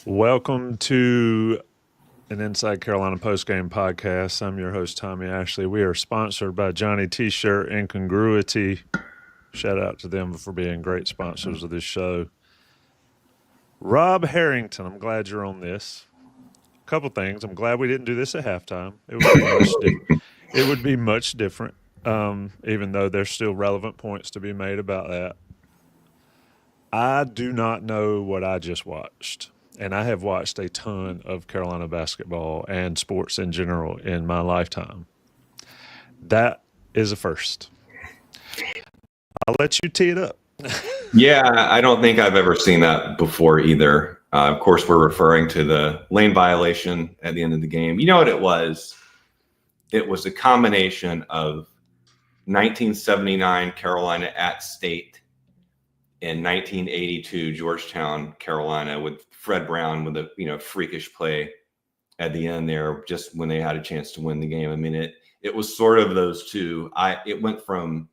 Welcome to an Inside Carolina Postgame podcast. I'm your host, Tommy Ashley. We are sponsored by Johnny T-Shirt Incongruity. Shout out to them for being great sponsors of this show. Rob Harrington, I'm glad you're on this. A couple things. I'm glad we didn't do this at halftime. It would be much different, even though there's still relevant points to be made about that. I do not know what I just watched. And I have watched a ton of Carolina basketball and sports in general in my lifetime. That is a first. I'll let you tee it up. Yeah, I don't think I've ever seen that before either. Of course, we're referring to the lane violation at the end of the game. You know what it was? It was a combination of 1979 Carolina at State and 1982 Georgetown, Carolina, with Fred Brown with a freakish play at the end there, just when they had a chance to win the game. I mean, it was sort of those two. It went from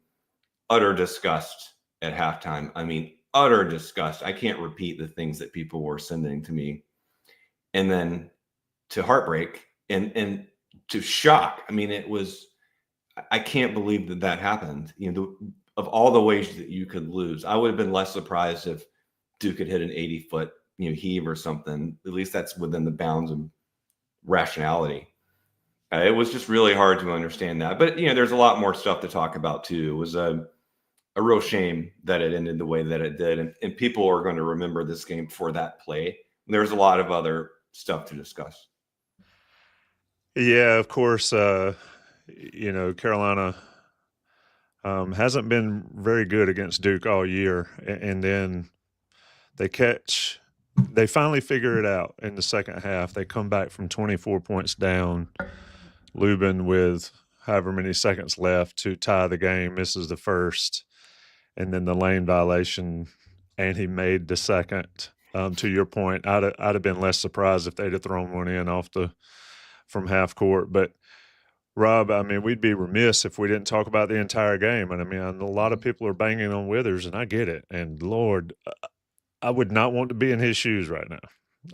utter disgust at halftime. I mean, utter disgust. I can't repeat the things that people were sending to me. And then to heartbreak and to shock. I mean, I can't believe that happened. Of all the ways that you could lose, I would have been less surprised if Duke had hit an 80-foot, heave or something. At least that's within the bounds of rationality. It was just really hard to understand that. But, there's a lot more stuff to talk about too. It was a real shame that it ended the way that it did. And people are going to remember this game for that play. There's a lot of other stuff to discuss. Yeah, of course, Carolina hasn't been very good against Duke all year. And then they finally figure it out in the second half. They come back from 24 points down. Lubin, with however many seconds left to tie the game, misses the first. And then the lane violation, and he made the second. To your point, I'd have been less surprised if they'd have thrown one in from half court. But Rob, I mean, we'd be remiss if we didn't talk about the entire game. And I mean, a lot of people are banging on Withers, and I get it. And Lord, I would not want to be in his shoes right now.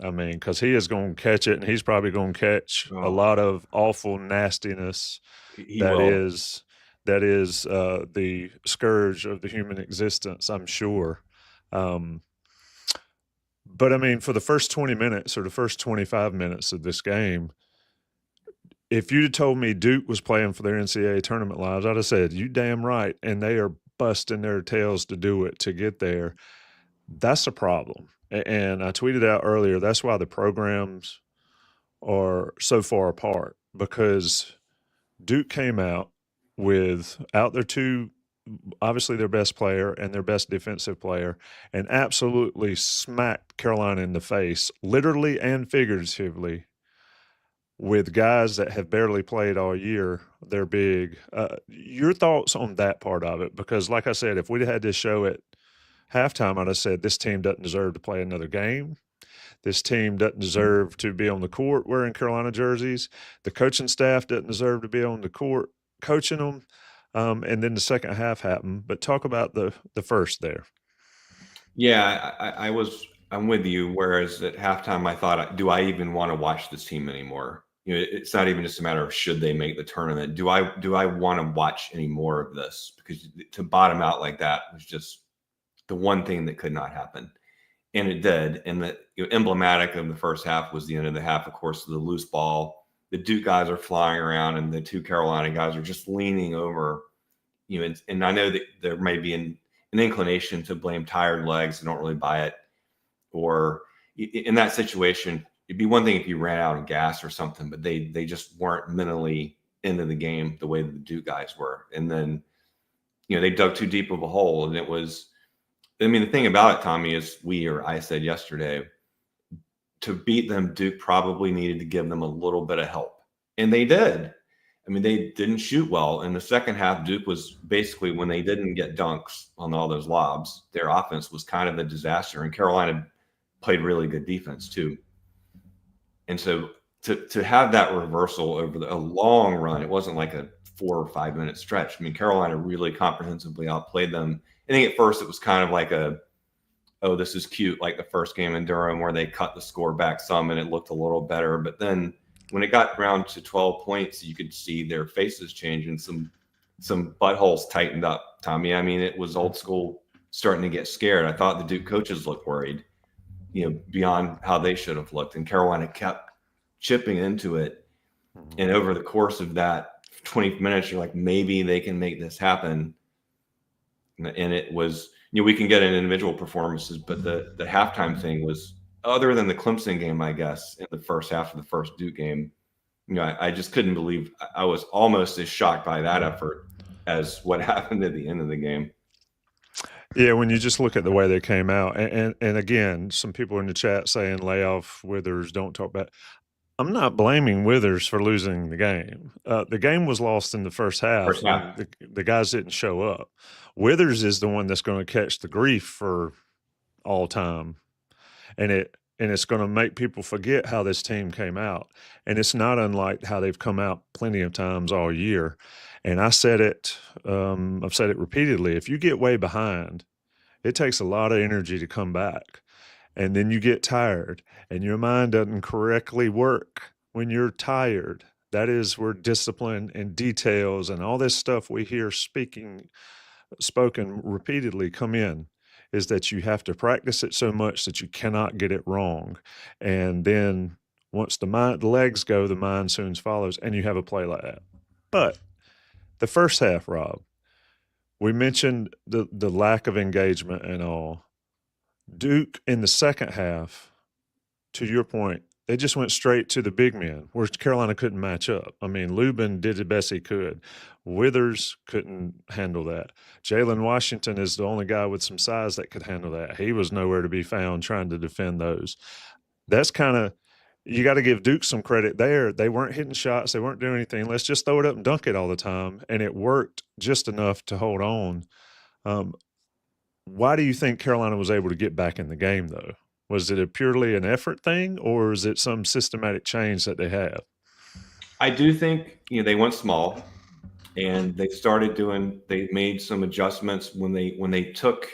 I mean, because he is going to catch it, and he's probably going to catch a lot of awful nastiness that is the scourge of the human existence, I'm sure. But I mean, for the first 20 minutes or the first 25 minutes of this game, if you'd have told me Duke was playing for their NCAA tournament lives, I'd have said, you damn right. And they are busting their tails to do it, to get there. That's a problem. And I tweeted out earlier, that's why the programs are so far apart, because Duke came out without obviously their best player and their best defensive player, and absolutely smacked Carolina in the face, literally and figuratively, with guys that have barely played all year. They're big. Your thoughts on that part of it? Because like I said, if we'd had this show at halftime, I'd have said this team doesn't deserve to play another game. This team doesn't deserve to be on the court wearing Carolina jerseys. The coaching staff doesn't deserve to be on the court coaching them. And then the second half happened. But talk about the first there. Yeah, I'm with you. Whereas at halftime, I thought, do I even want to watch this team anymore? It's not even just a matter of should they make the tournament. Do I want to watch any more of this? Because to bottom out like that was just the one thing that could not happen. And it did. And the emblematic of the first half was the end of the half, of course, the loose ball. The Duke guys are flying around, and the two Carolina guys are just leaning over. And I know that there may be an inclination to blame tired legs. I don't really buy it. Or in that situation, it'd be one thing if you ran out of gas or something, but they just weren't mentally into the game the way that the Duke guys were. And then, they dug too deep of a hole. And it was, the thing about it, Tommy, is I said yesterday, to beat them, Duke probably needed to give them a little bit of help. And they did. They didn't shoot well. In the second half, Duke was basically, when they didn't get dunks on all those lobs, their offense was kind of a disaster. And Carolina played really good defense too. And so to have that reversal over a long run, it wasn't like a 4 or 5 minute stretch. Carolina really comprehensively outplayed them. I think at first it was kind of like a oh, this is cute, like the first game in Durham where they cut the score back some and it looked a little better. But then when it got around to 12 points, you could see their faces change and some buttholes tightened up, Tommy. I mean, it was old school starting to get scared. I thought the Duke coaches looked worried, beyond how they should have looked. And Carolina kept chipping into it. And over the course of that 20 minutes, you're like, maybe they can make this happen. And it was, we can get in individual performances, but the halftime thing was, other than the Clemson game, I guess, in the first half of the first Duke game, I just couldn't believe. I was almost as shocked by that effort as what happened at the end of the game. Yeah, when you just look at the way they came out, and again, some people in the chat saying lay off Withers, don't talk about. I'm not blaming Withers for losing the game. The game was lost in the first half. First half. The guys didn't show up. Withers is the one that's going to catch the grief for all time, and it's going to make people forget how this team came out. And it's not unlike how they've come out plenty of times all year. And I said it, I've said it repeatedly. If you get way behind, it takes a lot of energy to come back. And then you get tired and your mind doesn't correctly work when you're tired. That is where discipline and details and all this stuff we hear spoken repeatedly come in, is that you have to practice it so much that you cannot get it wrong. And then once the legs go, the mind soon follows, and you have a play like that. But the first half, Rob, we mentioned the lack of engagement and all. Duke in the second half, to your point, they just went straight to the big men, where Carolina couldn't match up. I mean, Lubin did the best he could. Withers couldn't handle that. Jalen Washington is the only guy with some size that could handle that. He was nowhere to be found trying to defend those. That's kind of, you got to give Duke some credit there. They weren't hitting shots. They weren't doing anything. Let's just throw it up and dunk it all the time. And it worked just enough to hold on. Why do you think Carolina was able to get back in the game, though? Was it purely an effort thing, or is it some systematic change that they have? I do think, they went small, and they made some adjustments when they took,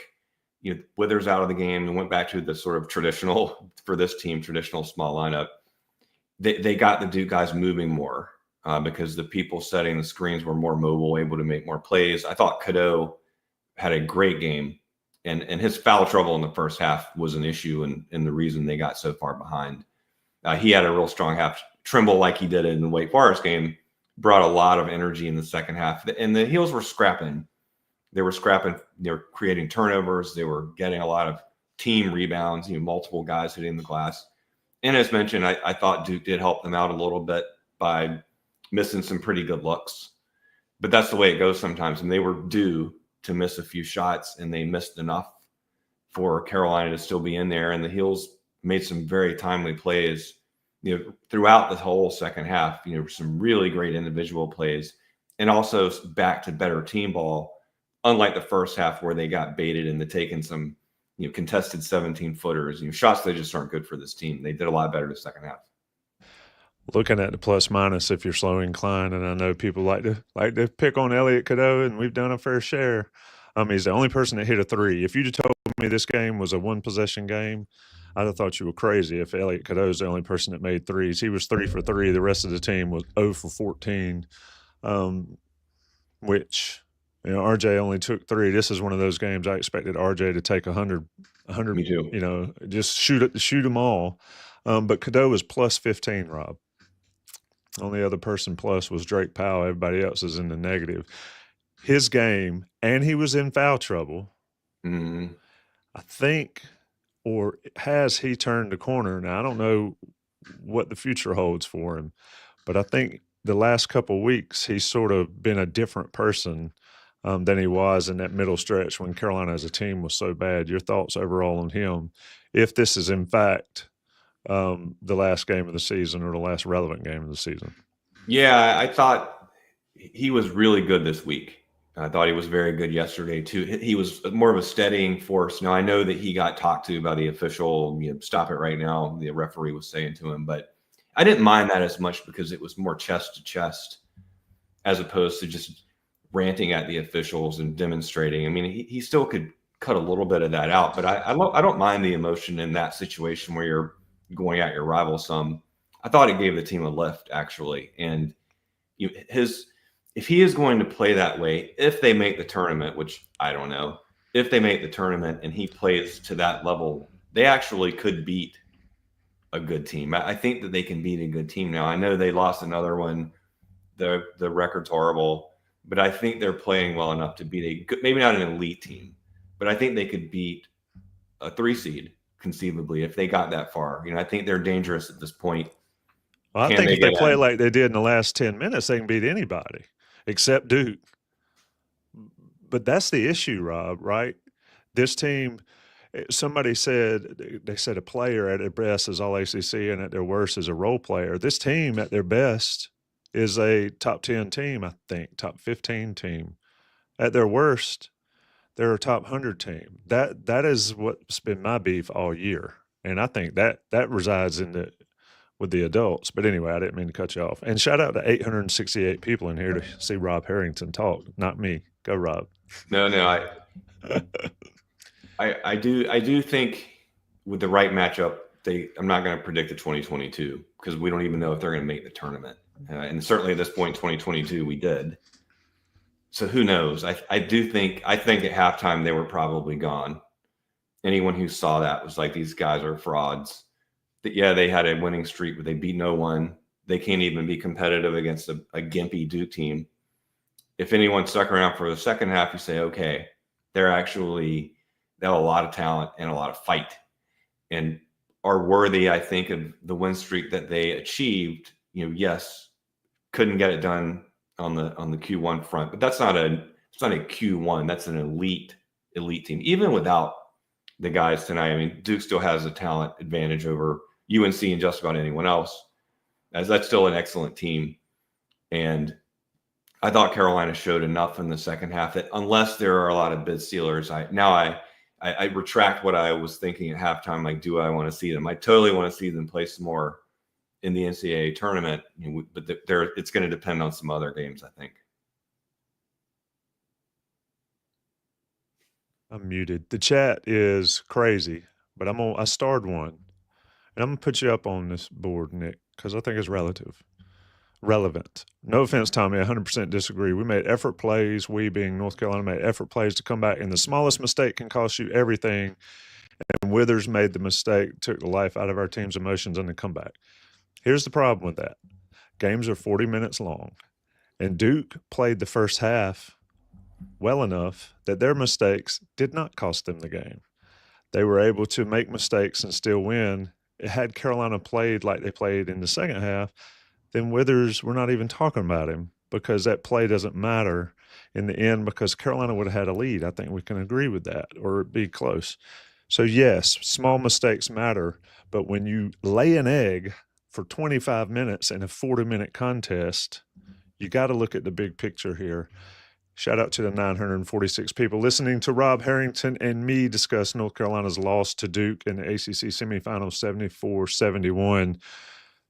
Withers out of the game and went back to the sort of traditional, for this team, traditional small lineup. They got the Duke guys moving more because the people setting the screens were more mobile, able to make more plays. I thought Cadeau had a great game. And his foul trouble in the first half was an issue and the reason they got so far behind. He had a real strong half. Trimble, like he did in the Wake Forest game, brought a lot of energy in the second half. And the Heels were scrapping. They were creating turnovers. They were getting a lot of team rebounds, multiple guys hitting the glass. And as mentioned, I thought Duke did help them out a little bit by missing some pretty good looks. But that's the way it goes sometimes. And they were due to miss a few shots, and they missed enough for Carolina to still be in there. And the Heels made some very timely plays, throughout the whole second half, some really great individual plays, and also back to better team ball, unlike the first half where they got baited into taking some, contested 17-footers, shots that just aren't good for this team. They did a lot better the second half. Looking at the plus minus, if you're slow inclined, and I know people like to pick on Elliot Cadeau, and we've done a fair share. He's the only person that hit a three. If you'd have told me this game was a one-possession game, I'd have thought you were crazy. If Elliot Cadeau is the only person that made threes, he was 3 for 3. The rest of the team was 0 for 14, which RJ only took 3. This is one of those games I expected RJ to take 100. Me too. Just shoot them all. But Cadeau was plus 15, Rob. Only other person plus was Drake Powell. Everybody else is in the negative. His game, and he was in foul trouble. Mm-hmm. I think, or has he turned the corner? Now, I don't know what the future holds for him, but I think the last couple of weeks he's sort of been a different person than he was in that middle stretch when Carolina as a team was so bad. Your thoughts overall on him, if this is in fact the last game of the season or the last relevant game of the season? Yeah, I thought he was really good this week. I thought he was very good yesterday too. He was more of a steadying force. Now I know that he got talked to by the official, stop it right now, the referee was saying to him, but I didn't mind that as much because it was more chest to chest as opposed to just ranting at the officials and demonstrating. I mean, he still could cut a little bit of that out. But I don't mind the emotion in that situation where you're going at your rival some. I thought it gave the team a lift, actually. And if he is going to play that way, if they make the tournament, which I don't know, if they make the tournament and he plays to that level, they actually could beat a good team. I think that they can beat a good team now. I know they lost another one. The record's horrible, but I think they're playing well enough to beat a good, maybe not an elite team, but I think they could beat a 3 seed conceivably if they got that far. I think they're dangerous at this point. Well, I think if they play like they did in the last 10 minutes, they can beat anybody except Duke. But that's the issue, Rob, right? This team, somebody said, they said a player at their best is all ACC and at their worst is a role player. This team at their best is a top 10 team, I think, top 15 team. At their worst, they're a top 100 team. That is what's been my beef all year. And I think that resides with the adults. But anyway, I didn't mean to cut you off. And shout out to 868 people in here to see Rob Harrington talk, not me. Go, Rob. No, I do think with the right matchup, I'm not going to predict a 2022 because we don't even know if they're going to make the tournament. And certainly at this point, 2022, we did. So who knows? I think at halftime they were probably gone. Anyone who saw that was like, these guys are frauds. Yeah, they had a winning streak, but they beat no one. They can't even be competitive against a gimpy Duke team. If anyone stuck around for the second half, you say, okay, they have a lot of talent and a lot of fight and are worthy, I think, of the win streak that they achieved. Yes, couldn't get it done on the Q1 front, but it's not a Q1. That's an elite team. Even without the guys tonight, I mean, Duke still has a talent advantage over UNC and just about anyone else, as that's still an excellent team. And I thought Carolina showed enough in the second half that unless there are a lot of bid stealers, I retract what I was thinking at halftime. Like, do I want to see them? I totally want to see them play some more in the NCAA tournament, but it's going to depend on some other games, I think. I'm muted. The chat is crazy, but I starred one. And I'm going to put you up on this board, Nick, because I think it's relevant. No offense, Tommy, 100% disagree. We made effort plays. We, being North Carolina, made effort plays to come back, and the smallest mistake can cost you everything. And Withers made the mistake, took the life out of our team's emotions in the comeback. Here's the problem with that. Games are 40 minutes long, and Duke played the first half well enough that their mistakes did not cost them the game. They were able to make mistakes and still win. Had Carolina played like they played in the second half, then Withers, we're not even talking about him because that play doesn't matter in the end because Carolina would have had a lead. I think we can agree with that, or be close. So, yes, small mistakes matter, but when you lay an egg for 25 minutes in a 40-minute contest, you got to look at the big picture here. Shout out to the 946 people listening to Rob Harrington and me discuss North Carolina's loss to Duke in the ACC semifinals 74-71.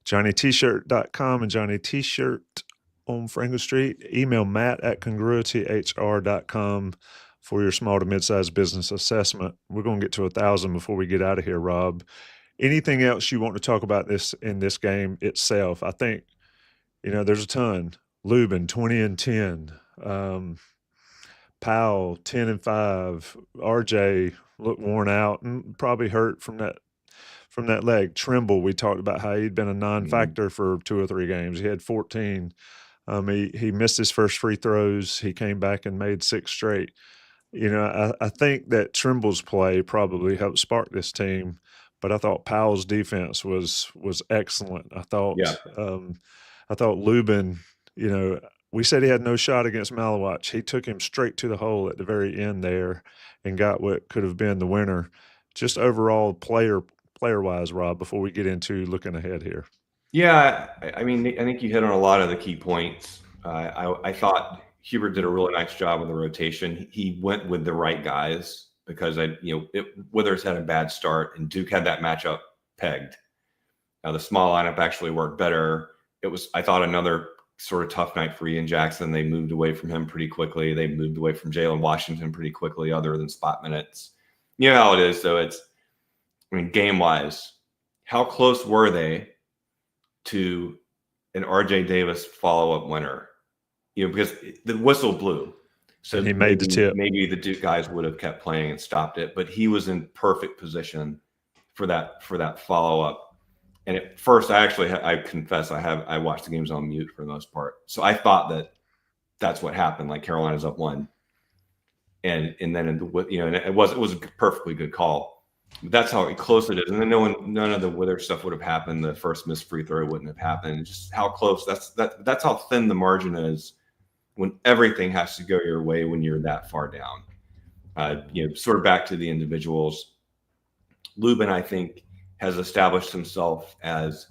JohnnyT-shirt.com and Johnny T-shirt on Franklin Street. Email Matt at congruityhr.com for your small to mid-sized business assessment. We're going to get to 1,000 before we get out of here, Rob. Anything else you want to talk about in this game itself? I think, there's a ton. Lubin, 20-10. Powell, 10-5. RJ looked worn out and probably hurt from that leg. Trimble, we talked about how he'd been a non-factor for 2 or 3 games. He had 14. He missed his first free throws. He came back and made 6 straight. I think that Trimble's play probably helped spark this team, but I thought Powell's defense was excellent. I thought Lubin, we said he had no shot against Malawach. He took him straight to the hole at the very end there and got what could have been the winner. Just overall player-wise, Rob, before we get into looking ahead here. Yeah, I mean, I think you hit on a lot of the key points. I thought Hubert did a really nice job with the rotation. He went with the right guys because Withers had a bad start and Duke had that matchup pegged. Now the small lineup actually worked better. It was, I thought, another sort of tough night for Ian Jackson. They moved away from him pretty quickly. They moved away from Jalen Washington pretty quickly, other than spot minutes. You know how it is, though. Game-wise, how close were they to an RJ Davis follow-up winner? Because the whistle blew. So and he made the tip. Maybe the Duke guys would have kept playing and stopped it, but he was in perfect position for that follow-up. And at first, I confess, I watched the games on mute for the most part. So I thought that's what happened. Like Carolina's up 1, and then and it was a perfectly good call. But that's how close it is. And then none of the Wither stuff would have happened. The first missed free throw wouldn't have happened. Just how close. That's how thin the margin is when everything has to go your way when you're that far down. Sort of back to the individuals. Lubin, I think, has established himself as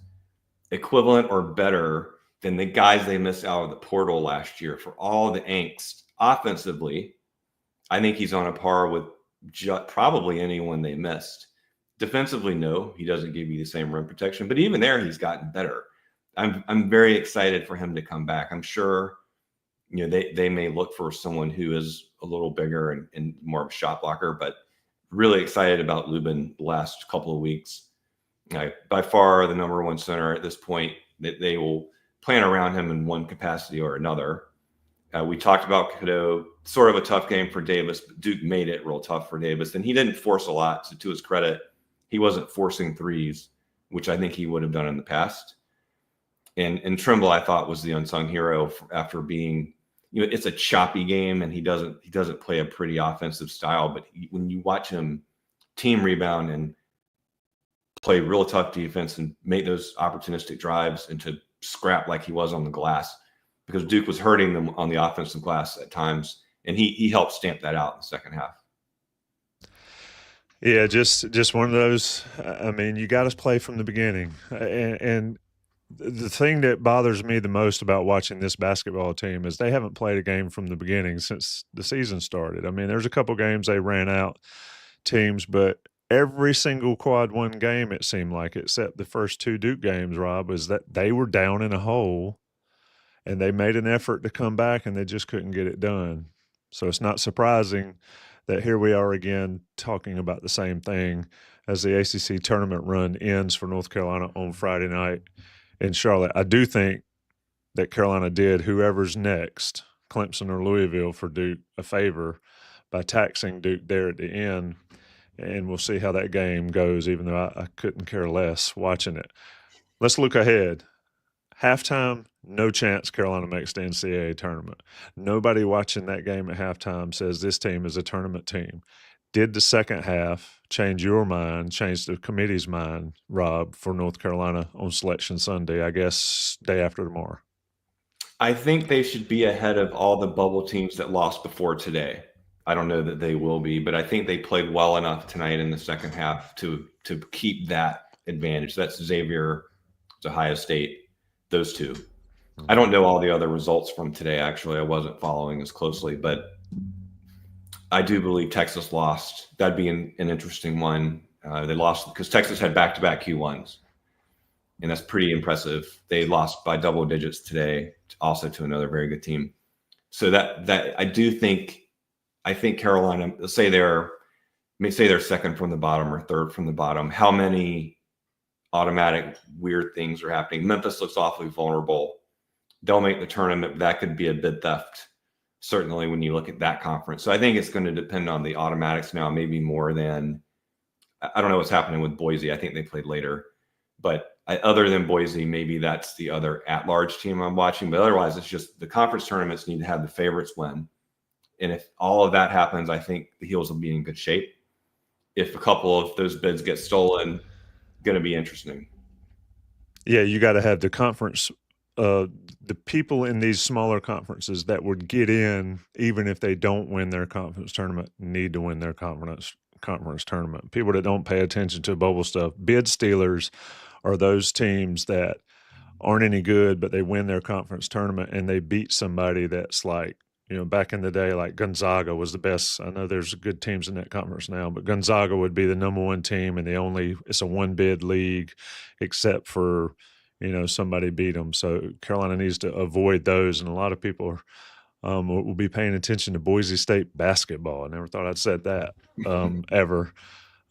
equivalent or better than the guys they missed out of the portal last year for all the angst. Offensively, I think he's on a par with probably anyone they missed. Defensively, no, he doesn't give you the same rim protection, but even there, he's gotten better. I'm very excited for him to come back. I'm sure they may look for someone who is a little bigger and more of a shot blocker, but really excited about Lubin the last couple of weeks. By far the number one center at this point. That they will plan around him in one capacity or another. We talked about Cadeau, sort of a tough game for Davis, but Duke made it real tough for Davis. And he didn't force a lot. So to his credit, he wasn't forcing threes, which I think he would have done in the past. And Trimble, I thought, was the unsung hero after being, it's a choppy game and he doesn't play a pretty offensive style. But when you watch him team rebound and play real tough defense and make those opportunistic drives and to scrap like he was on the glass, because Duke was hurting them on the offensive glass at times, and he helped stamp that out in the second half. Yeah, just one of those. I mean, you got to play from the beginning. And the thing that bothers me the most about watching this basketball team is they haven't played a game from the beginning since the season started. I mean, there's a couple games they ran out teams, but every single quad one game, it seemed like, except the first 2 Duke games, Rob, is that they were down in a hole and they made an effort to come back and they just couldn't get it done. So it's not surprising that here we are again talking about the same thing as the ACC tournament run ends for North Carolina on Friday night in Charlotte. I do think that Carolina did whoever's next, Clemson or Louisville, for Duke a favor by taxing Duke there at the end. And we'll see how that game goes, even though I couldn't care less watching it. Let's look ahead. Halftime, no chance Carolina makes the NCAA tournament. Nobody watching that game at halftime says this team is a tournament team. Did the second half change your mind, change the committee's mind, Rob, for North Carolina on Selection Sunday, I guess day after tomorrow? I think they should be ahead of all the bubble teams that lost before today. I don't know that they will be, but I think they played well enough tonight in the second half to keep that advantage. That's Xavier, Ohio State, those 2. I don't know all the other results from today, actually. I wasn't following as closely, but I do believe Texas lost. That'd be an interesting one. They lost because Texas had back-to-back Q1s, and that's pretty impressive. They lost by double digits today, also to another very good team. So that I think Carolina, let's say they're second from the bottom or third from the bottom. How many automatic weird things are happening? Memphis looks awfully vulnerable. They'll make the tournament. That could be a bid theft, certainly, when you look at that conference. So I think it's going to depend on the automatics now, maybe more than – I don't know what's happening with Boise. I think they played later. But other than Boise, maybe that's the other at-large team I'm watching. But otherwise, it's just the conference tournaments need to have the favorites win. And if all of that happens, I think the Heels will be in good shape. If a couple of those bids get stolen, going to be interesting. Yeah, you got to have the conference, the people in these smaller conferences that would get in, even if they don't win their conference tournament, need to win their conference tournament. People that don't pay attention to bubble stuff, bid stealers are those teams that aren't any good, but they win their conference tournament and they beat somebody that's like, back in the day, like Gonzaga was the best. I know there's good teams in that conference now, but Gonzaga would be the number 1 team, and it's a 1-bid league, except for, somebody beat them. So Carolina needs to avoid those, and a lot of people will be paying attention to Boise State basketball. I never thought I'd said that ever.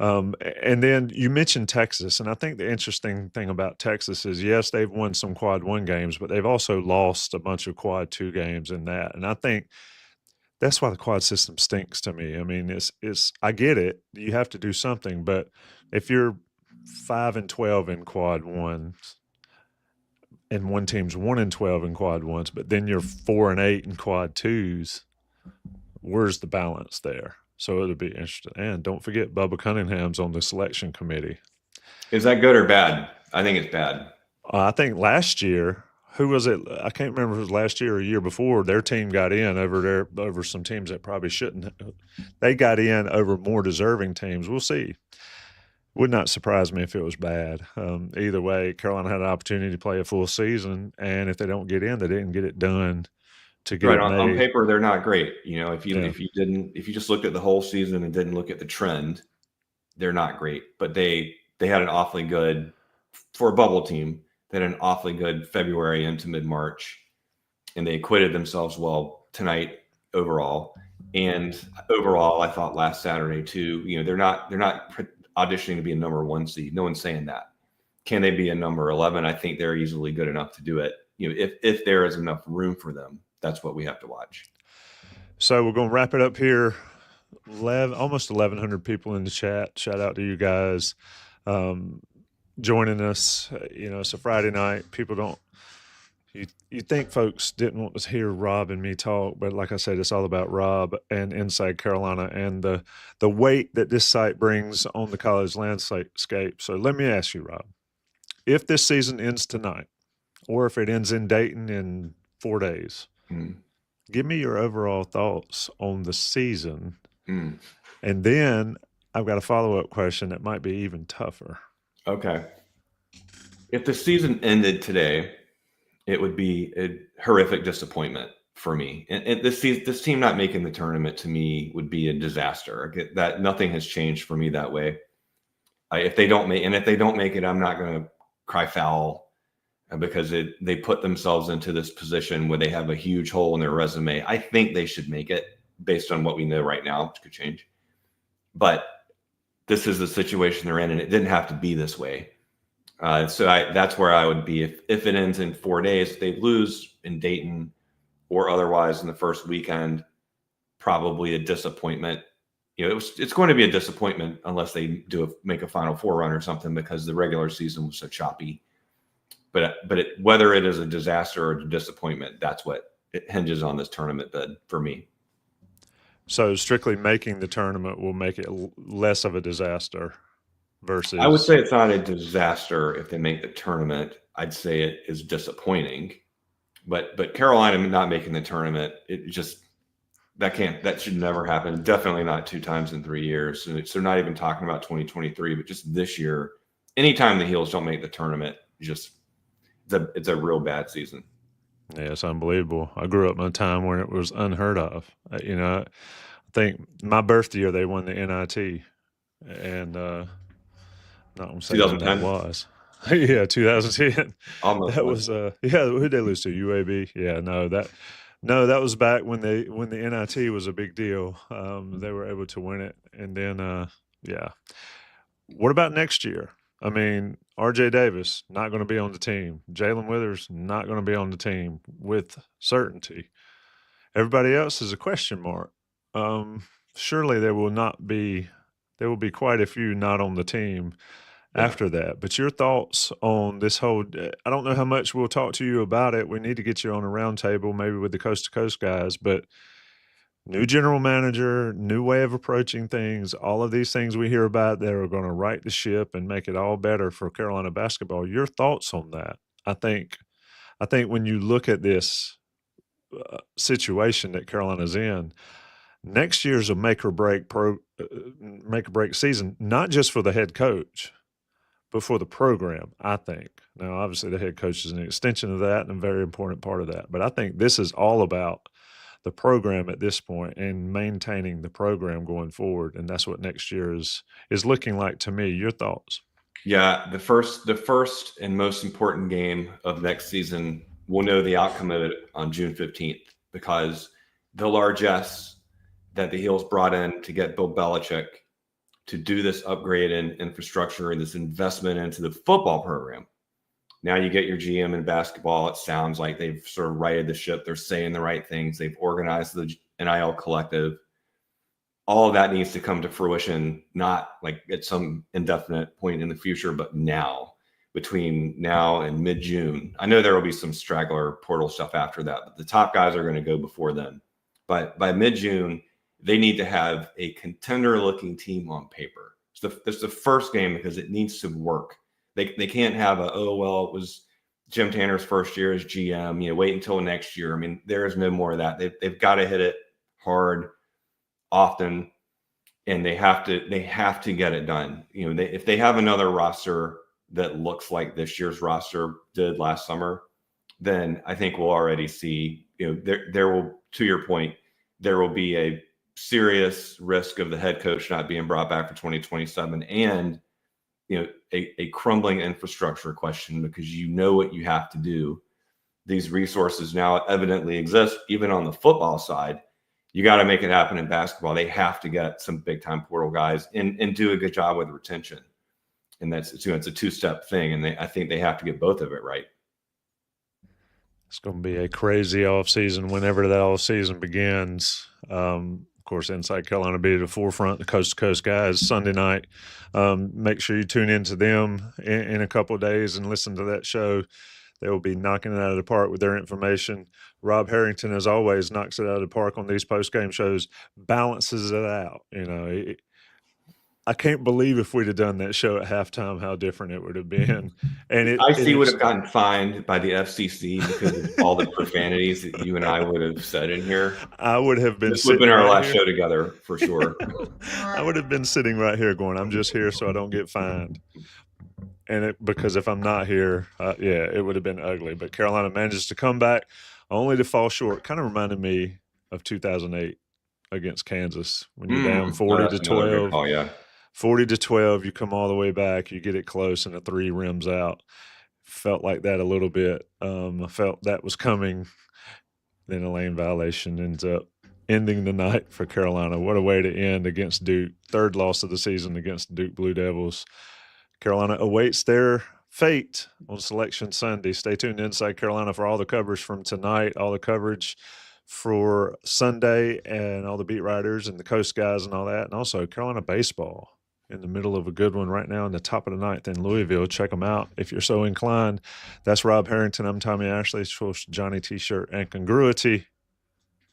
And then you mentioned Texas, and I think the interesting thing about Texas is, yes, they've won some quad 1 games, but they've also lost a bunch of quad 2 games in that. And I think that's why the quad system stinks to me. I mean, it's I get it. You have to do something, but if you're 5-12 in quad 1 and one team's 1-12 in quad 1s, but then you're 4-8 in quad 2s, where's the balance there? So it'll be interesting. And don't forget, Bubba Cunningham's on the selection committee. Is that good or bad? I think it's bad. I think last year, who was it? I can't remember if it was last year or a year before. Their team got in over some teams that probably shouldn't. They got in over more deserving teams. We'll see. Would not surprise me if it was bad. Either way, Carolina had an opportunity to play a full season, and if they don't get in, they didn't get it done to get Right, it made. on paper, they're not great. If you just looked at the whole season and didn't look at the trend, they're not great. But they had an awfully good, for a bubble team, they had an awfully good February into mid-March, and they acquitted themselves well tonight overall. And overall, I thought last Saturday too. They're not auditioning to be a number 1 seed. No one's saying that. Can they be a number 11? I think they're easily good enough to do it. If there is enough room for them, that's what we have to watch. So we're going to wrap it up here. Almost 1,100 people in the chat. Shout out to you guys joining us. It's a Friday night. People don't. You think folks didn't want to hear Rob and me talk, but like I said, it's all about Rob and Inside Carolina and the weight that this site brings on the college landscape. So let me ask you, Rob, if this season ends tonight, or if it ends in Dayton in 4 days, give me your overall thoughts on the season. And then I've got a follow-up question that might be even tougher. Okay. If the season ended today, it would be a horrific disappointment for me. And this team not making the tournament to me would be a disaster. That nothing has changed for me that way. If they don't make it, I'm not going to cry foul because they put themselves into this position where they have a huge hole in their resume. I think they should make it based on what we know right now, which could change. But this is the situation they're in, and it didn't have to be this way. So that's where I would be if it ends in 4 days. If they lose in Dayton or otherwise in the first weekend, probably a disappointment. It's going to be a disappointment unless they make a Final Four run or something, because the regular season was so choppy. But whether it is a disaster or a disappointment, that's what it hinges on this tournament bid for me. So strictly making the tournament will make it less of a disaster versus. I would say it's not a disaster if they make the tournament. I'd say it is disappointing. But Carolina not making the tournament, that should never happen. Definitely not 2 times in 3 years. So they're not even talking about 2023, but just this year. Anytime the Heels don't make the tournament, it's a real bad season. Yeah, it's unbelievable. I grew up in a time when it was unheard of. I think my birth year they won the NIT, and not going to say when that was. Yeah, 2010. Almost that was who did they lose to? UAB. Yeah, that was back when the NIT was a big deal. They were able to win it, and then What about next year? I mean, RJ Davis not going to be on the team. Jalen Withers not going to be on the team with certainty. Everybody else is a question mark. Surely there will be quite a few not on the team after that. But your thoughts on this whole I don't know how much we'll talk to you about it. We need to get you on a round table, maybe with the Coast to Coast guys, but new general manager, new way of approaching things, all of these things we hear about that are going to right the ship and make it all better for Carolina basketball. Your thoughts on that? I think when you look at this situation that Carolina's in, next year's a make or break season, not just for the head coach, but for the program, I think. Now, obviously, the head coach is an extension of that and a very important part of that. But I think this is all about the program at this point and maintaining the program going forward. And that's what next year is looking like to me. Your thoughts? Yeah, the first and most important game of next season, we'll know the outcome of it on June 15th, because the largesse that the Heels brought in to get Bill Belichick to do this upgrade in infrastructure and this investment into the football program. Now you get your GM in basketball. It sounds like they've sort of righted the ship. They're saying the right things. They've organized the NIL collective. All of that needs to come to fruition, not like at some indefinite point in the future, but now, between now and mid-June. I know there will be some straggler portal stuff after that, but the top guys are going to go before then. But by mid-June, they need to have a contender-looking team on paper. It's the first game, because it needs to work. They can't have it was Jim Tanner's first year as GM. Wait until next year. I mean, there is no more of that. They've got to hit it hard, often, and they have to get it done. If they have another roster that looks like this year's roster did last summer, then I think we'll already see, there will, to your point, there will be a serious risk of the head coach not being brought back for 2027, and a crumbling infrastructure question, because what you have to do. These resources now evidently exist, even on the football side. You got to make it happen in basketball. They have to get some big time portal guys and do a good job with retention. And it's a two-step thing. And I think they have to get both of it right. It's going to be a crazy offseason whenever that offseason begins. Of course, Inside Carolina will be at the forefront, the coast-to-coast guys, Sunday night. Make sure you tune into them in a couple of days and listen to that show. They will be knocking it out of the park with their information. Rob Harrington, as always, knocks it out of the park on these post-game shows, balances it out. I can't believe if we'd have done that show at halftime, how different it would have been. And IC would have gotten fined by the FCC because of all the profanities that you and I would have said in here. I would have been. This would have been our last show together for sure. I would have been sitting right here going, "I'm just here so I don't get fined." And because if I'm not here, it would have been ugly. But Carolina manages to come back, only to fall short. Kind of reminded me of 2008 against Kansas, when you're down 40-12. Oh yeah. 40-12, you come all the way back, you get it close, and a 3 rims out. Felt like that a little bit. I felt that was coming. Then a lane violation ends up ending the night for Carolina. What a way to end against Duke. 3rd loss of the season against Duke Blue Devils. Carolina awaits their fate on Selection Sunday. Stay tuned to Inside Carolina for all the coverage from tonight, all the coverage for Sunday, and all the beat writers and the coast guys and all that. And also Carolina baseball in the middle of a good one right now in the top of the 9th in Louisville. Check them out if you're so inclined. That's Rob Harrington. I'm Tommy Ashley. Johnny T-shirt and congruity.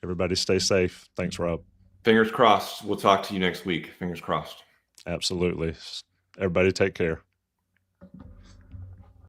Everybody stay safe. Thanks, Rob. Fingers crossed. We'll talk to you next week. Fingers crossed. Absolutely. Everybody take care.